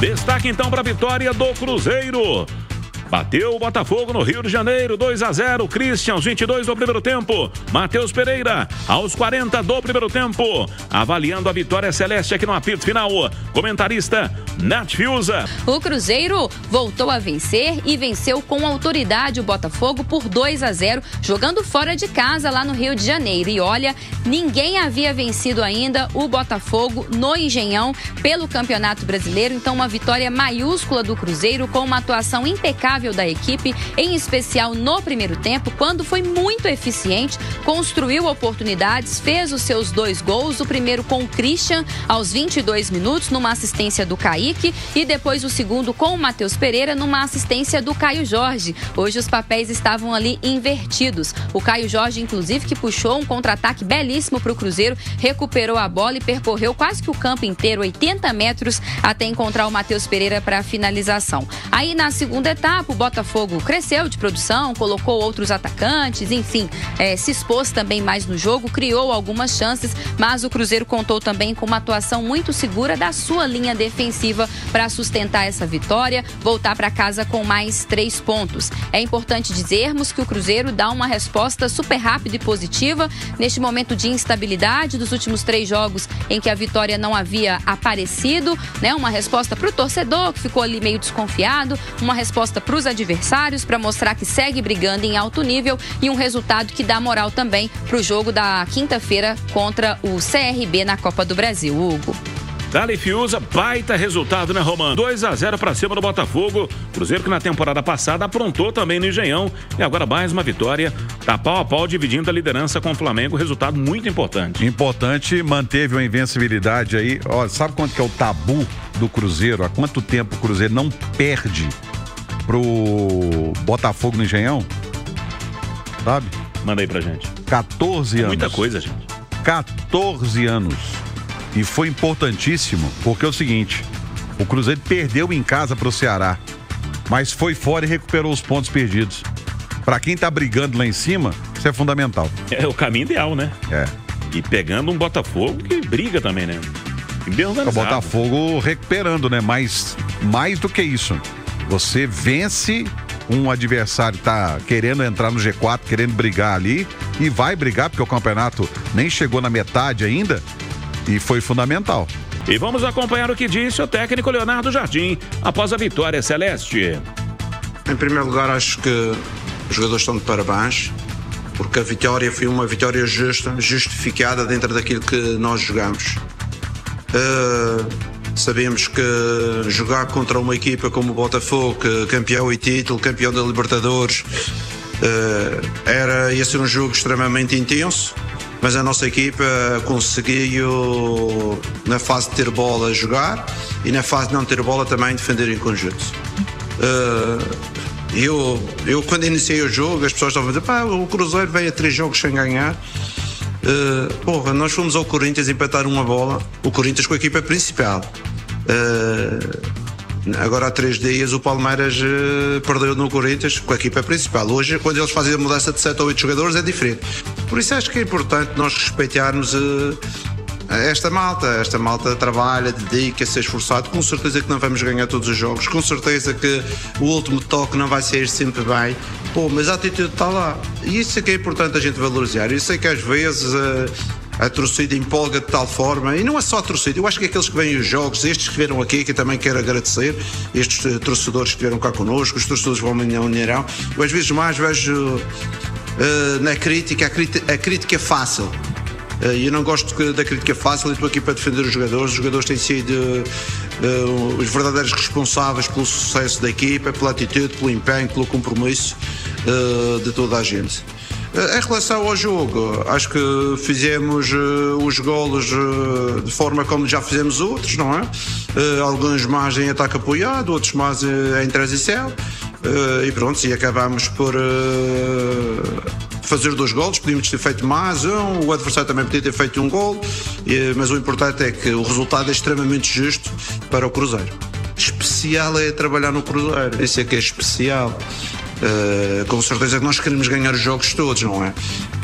Destaque então para a vitória do Cruzeiro. Bateu o Botafogo no Rio de Janeiro, 2-0. Christian, aos 22 do primeiro tempo. Matheus Pereira, aos 40 do primeiro tempo. Avaliando a vitória celeste aqui no apito final. Comentarista Nath Fiuza. O Cruzeiro voltou a vencer e venceu com autoridade o Botafogo por 2-0, jogando fora de casa lá no Rio de Janeiro. E olha, ninguém havia vencido ainda o Botafogo no Engenhão pelo Campeonato Brasileiro. Então, uma vitória maiúscula do Cruzeiro com uma atuação impecável da equipe, em especial no primeiro tempo, quando foi muito eficiente, construiu oportunidades, fez os seus 2 gols, o primeiro com o Christian aos 22 minutos, numa assistência do Kaique, e depois o segundo com o Matheus Pereira, numa assistência do Caio Jorge. Hoje os papéis estavam ali invertidos. O Caio Jorge, inclusive, que puxou um contra-ataque belíssimo para o Cruzeiro, recuperou a bola e percorreu quase que o campo inteiro, 80 metros, até encontrar o Matheus Pereira para a finalização. Aí na segunda etapa, o Botafogo cresceu de produção, colocou outros atacantes, enfim, se expôs também mais no jogo, criou algumas chances, mas o Cruzeiro contou também com uma atuação muito segura da sua linha defensiva para sustentar essa vitória, voltar para casa com mais 3 pontos. É importante dizermos que o Cruzeiro dá uma resposta super rápida e positiva neste momento de instabilidade dos últimos 3 jogos em que a vitória não havia aparecido, né? Uma resposta para o torcedor que ficou ali meio desconfiado, uma resposta para os adversários para mostrar que segue brigando em alto nível e um resultado que dá moral também para o jogo da quinta-feira contra o CRB na Copa do Brasil. Hugo. Dali Fiuza, baita resultado, né, Romano? 2-0 para cima do Botafogo. Cruzeiro que na temporada passada aprontou também no Engenhão. E agora mais uma vitória. Tá pau a pau dividindo a liderança com o Flamengo. Resultado muito importante. Importante, manteve uma invencibilidade aí. Ó, sabe quanto que é o tabu do Cruzeiro? Há quanto tempo o Cruzeiro não perde pro Botafogo no Engenhão? Sabe? Manda aí pra gente. 14 anos. Muita coisa, gente. 14 anos. E foi importantíssimo, porque é o seguinte, o Cruzeiro perdeu em casa pro Ceará, mas foi fora e recuperou os pontos perdidos. Pra quem tá brigando lá em cima, isso é fundamental. É o caminho ideal, né? É. E pegando um Botafogo que briga também, né? O Botafogo recuperando, né? Mas mais do que isso, você vence um adversário que tá querendo entrar no G4, querendo brigar ali, e vai brigar, porque o campeonato nem chegou na metade ainda, e foi fundamental. E vamos acompanhar o que disse o técnico Leonardo Jardim após a vitória celeste. Em primeiro lugar, acho que os jogadores estão de parabéns, porque a vitória foi uma vitória justa, justificada dentro daquilo que nós jogamos. Sabemos que jogar contra uma equipa como o Botafogo, campeão e título, campeão da Libertadores, ia ser um jogo extremamente intenso, mas a nossa equipa conseguiu, na fase de ter bola, jogar, e na fase de não ter bola também defender em conjunto. Eu quando iniciei o jogo, as pessoas estavam a dizer, o Cruzeiro veio a 3 jogos sem ganhar. Nós fomos ao Corinthians empatar uma bola, o Corinthians com a equipa principal. Agora há 3 dias o Palmeiras perdeu no Corinthians com a equipa principal. Hoje, quando eles fazem a mudança de 7 ou 8 jogadores, é diferente. Por isso acho que é importante nós respeitarmos esta malta trabalha, dedica-se, é esforçado. Com certeza que não vamos ganhar todos os jogos, com certeza que o último toque não vai sair sempre bem, mas a atitude está lá, e isso é que é importante a gente valorizar. Eu sei que às vezes a torcida empolga de tal forma, e não é só a torcida, eu acho que aqueles que vêm os jogos, estes que vieram aqui, que eu também quero agradecer, estes torcedores que vieram cá connosco, os torcedores que vão amanhã ao Mineirão, eu às vezes mais vejo na crítica, a crítica fácil. Eu não gosto da crítica fácil, eu estou aqui para defender os jogadores têm sido os verdadeiros responsáveis pelo sucesso da equipa, pela atitude, pelo empenho, pelo compromisso de toda a gente. Em relação ao jogo, acho que fizemos os golos de forma como já fizemos outros, não é? Alguns mais em ataque apoiado, outros mais em transição, e pronto, e acabamos por fazer 2 golos. Podíamos ter feito mais um, o adversário também podia ter feito um gol, mas o importante é que o resultado é extremamente justo para o Cruzeiro. Especial é trabalhar no Cruzeiro, isso é que é especial. Com certeza que nós queremos ganhar os jogos todos, não é?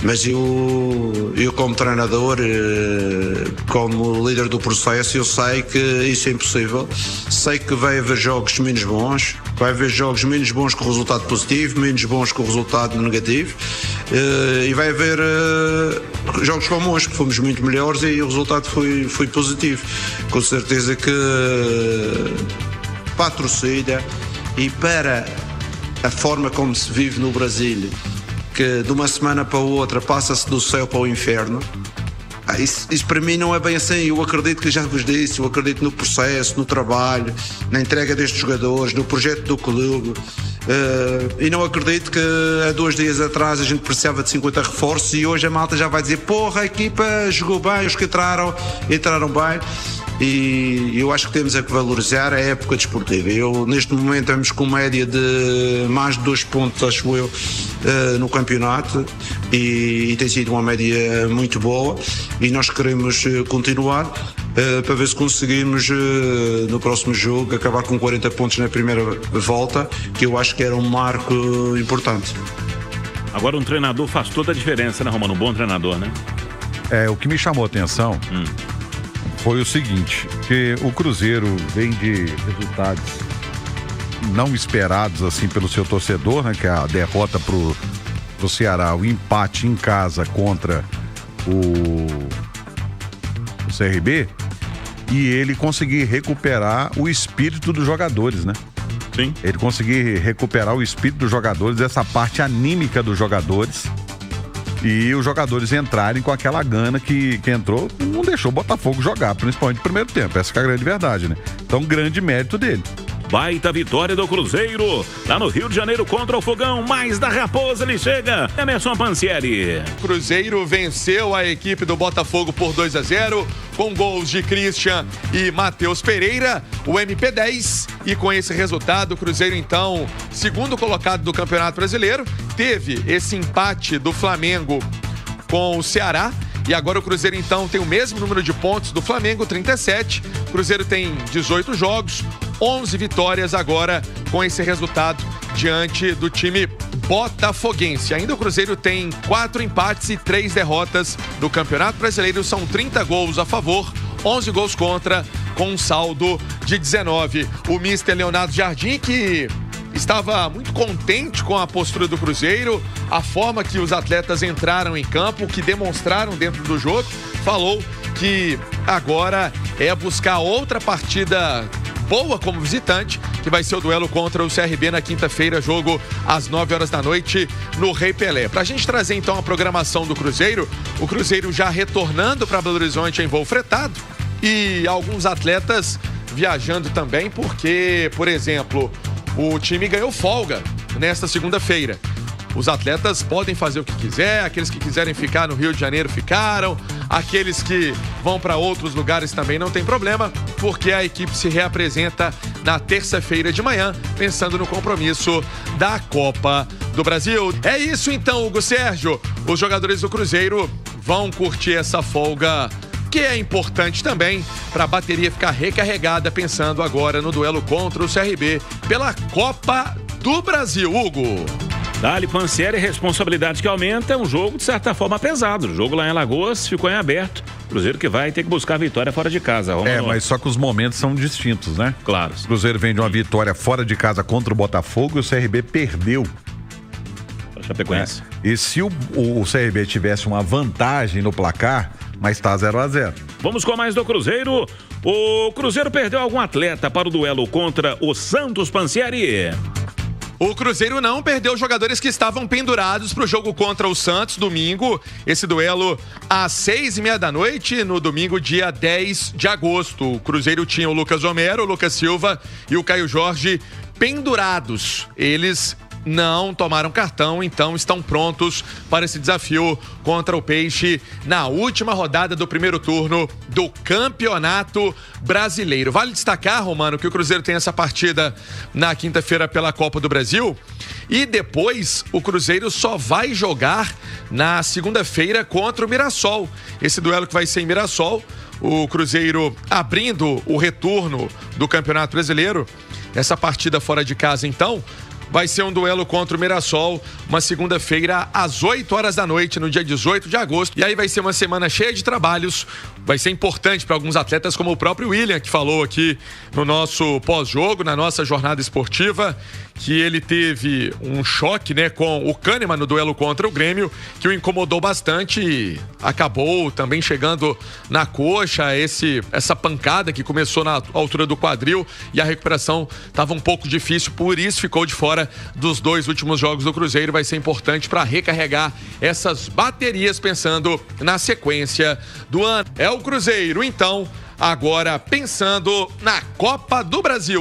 Mas eu como treinador, como líder do processo, eu sei que isso é impossível. Sei que vai haver jogos menos bons, vai haver jogos menos bons com resultado positivo, menos bons com resultado negativo, e vai haver jogos como hoje, que fomos muito melhores e o resultado foi positivo. Com certeza que para a torcida e para a forma como se vive no Brasil, que de uma semana para a outra passa-se do céu para o inferno, isso para mim não é bem assim. Eu acredito que já vos disse, eu acredito no processo, no trabalho, na entrega destes jogadores, no projeto do clube, e não acredito que há 2 dias atrás a gente precisava de 50 reforços e hoje a malta já vai dizer: porra, a equipa jogou bem, os que entraram bem. E eu acho que temos a que valorizar a época desportiva. Neste momento estamos com média de mais de 2 pontos, acho eu, no campeonato, e tem sido uma média muito boa, e nós queremos continuar para ver se conseguimos no próximo jogo acabar com 40 pontos na primeira volta, que eu acho que era um marco importante. Agora um treinador faz toda a diferença, né, Romano? Um bom treinador, né? O que me chamou a atenção foi o seguinte, que o Cruzeiro vem de resultados não esperados assim pelo seu torcedor, né? Que é a derrota pro Ceará, o empate em casa contra o CRB, e ele conseguir recuperar o espírito dos jogadores, né? Sim. Ele conseguir recuperar o espírito dos jogadores, essa parte anímica dos jogadores, e os jogadores entrarem com aquela gana que entrou, não deixou o Botafogo jogar, principalmente no primeiro tempo. Essa que é a grande verdade, né? Então, grande mérito dele. Baita vitória do Cruzeiro, lá no Rio de Janeiro contra o Fogão, mais da Raposa, ele chega, Emerson Pansieri. Cruzeiro venceu a equipe do Botafogo por 2-0, com gols de Christian e Matheus Pereira, o MP10, e com esse resultado, o Cruzeiro, então, segundo colocado do Campeonato Brasileiro, teve esse empate do Flamengo com o Ceará, e agora o Cruzeiro, então, tem o mesmo número de pontos do Flamengo, 37, o Cruzeiro tem 18 jogos, 11 vitórias agora com esse resultado diante do time botafoguense. Ainda o Cruzeiro tem 4 empates e 3 derrotas no Campeonato Brasileiro. São 30 gols a favor, 11 gols contra, com um saldo de 19. O mister Leonardo Jardim, que estava muito contente com a postura do Cruzeiro, a forma que os atletas entraram em campo, que demonstraram dentro do jogo, falou que agora é buscar outra partida boa como visitante, que vai ser o duelo contra o CRB na quinta-feira, jogo às 9 horas da noite no Rei Pelé. Pra gente trazer então a programação do Cruzeiro, o Cruzeiro já retornando para Belo Horizonte em voo fretado, e alguns atletas viajando também, porque, por exemplo, o time ganhou folga nesta segunda-feira. Os atletas podem fazer o que quiser, aqueles que quiserem ficar no Rio de Janeiro ficaram, aqueles que vão para outros lugares também não tem problema, porque a equipe se reapresenta na terça-feira de manhã, pensando no compromisso da Copa do Brasil. É isso então, Hugo Sérgio. Os jogadores do Cruzeiro vão curtir essa folga, que é importante também para a bateria ficar recarregada, pensando agora no duelo contra o CRB pela Copa do Brasil, Hugo. Dali Pansieri, responsabilidade que aumenta, é um jogo de certa forma pesado. O jogo lá em Alagoas ficou em aberto. Cruzeiro que vai ter que buscar a vitória fora de casa. Mas só que os momentos são distintos, né? Claro. O Cruzeiro vem de uma vitória fora de casa contra o Botafogo e o CRB perdeu. Chapecoense. E se o CRB tivesse uma vantagem no placar, mas tá 0-0. Vamos com mais do Cruzeiro. O Cruzeiro perdeu algum atleta para o duelo contra o Santos, Pansieri? O Cruzeiro não perdeu jogadores que estavam pendurados para o jogo contra o Santos, domingo. Esse duelo às 6:30 da noite, no domingo, dia 10 de agosto. O Cruzeiro tinha o Lucas Romero, o Lucas Silva e o Caio Jorge pendurados. Eles não tomaram cartão, então estão prontos para esse desafio contra o Peixe na última rodada do primeiro turno do Campeonato Brasileiro. Vale destacar, Romano, que o Cruzeiro tem essa partida na quinta-feira pela Copa do Brasil e depois o Cruzeiro só vai jogar na segunda-feira contra o Mirassol. Esse duelo que vai ser em Mirassol, o Cruzeiro abrindo o retorno do Campeonato Brasileiro. Essa partida fora de casa, então, vai ser um duelo contra o Mirassol, uma segunda-feira às 8 horas da noite, no dia 18 de agosto. E aí vai ser uma semana cheia de trabalhos. Vai ser importante para alguns atletas, como o próprio William, que falou aqui no nosso pós-jogo, na nossa jornada esportiva, que ele teve um choque, né, com o Kahneman no duelo contra o Grêmio, que o incomodou bastante e acabou também chegando na coxa, essa pancada que começou na altura do quadril, e a recuperação estava um pouco difícil, por isso ficou de fora dos 2 últimos jogos do Cruzeiro. Vai ser importante para recarregar essas baterias pensando na sequência do ano. É o Cruzeiro, então, agora pensando na Copa do Brasil.